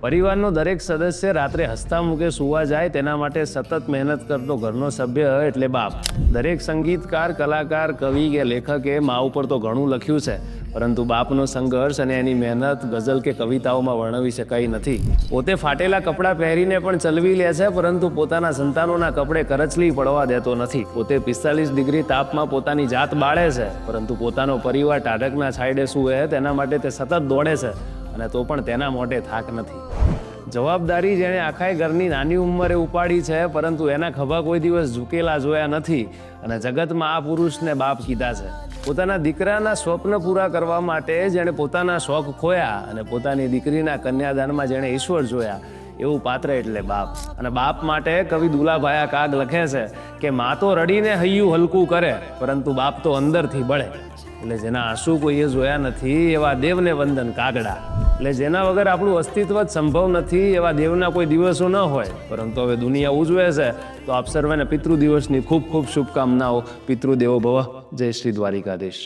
પરિવારનો દરેક સદસ્ય રાત્રે હસતા મુખે સૂવા જાય તેના માટે સતત મહેનત કરતો ઘરનો સભ્ય એટલે બાપ. દરેક સંગીતકાર, કલાકાર, કવિ કે લેખકે મા ઉપર તો ઘણું લખ્યું છે, પરંતુ બાપનો સંઘર્ષ અને એની મહેનત ગઝલ કે કવિતાઓમાં વર્ણવી શકાય નથી. પોતે ફાટેલા કપડાં પહેરીને પણ ચલવી લે છે, પરંતુ પોતાના સંતાનોના કપડે કરચલી પડવા દેતો નથી. પોતે 45 ડિગ્રી તાપમાં પોતાની જાત બાળે છે, પરંતુ પોતાનો પરિવાર ટાઢકના છાંયડે સૂવે તેના માટે તે સતત દોડે છે, અને તો પણ તેના મોઢે થાક નથી. જવાબદારી જેણે આખાય ઘરની નાની ઉંમરે ઉપાડી છે, પરંતુ એના ખભા કોઈ દિવસ ઝૂકેલા જોયા નથી, અને જગતમાં આ પુરુષને બાપ કીધા છે. પોતાના દીકરાના સ્વપ્ન પૂરા કરવા માટે જેણે પોતાના શોખ ખોયા અને પોતાની દીકરીના કન્યાદાનમાં જેણે ઈશ્વર જોયા, એવું પાત્ર એટલે બાપ. અને બાપ માટે કવિ દુલાભાયા કાગ લખે છે કે મા તો રડીને હૈયું હલકું કરે, પરંતુ બાપ તો અંદરથી બળે. એટલે જેના આંસુ કોઈએ જોયા નથી એવા દેવને વંદન કાગડા. એટલે જેના વગર આપણું અસ્તિત્વ જ સંભવ નથી એવા દેવના કોઈ દિવસો ન હોય, પરંતુ હવે દુનિયા ઉજવે છે, તો આપ સર્વેને પિતૃ દિવસની ખૂબ ખૂબ શુભકામનાઓ. પિતૃદેવો ભવ. જય શ્રી દ્વારિકાધીશ.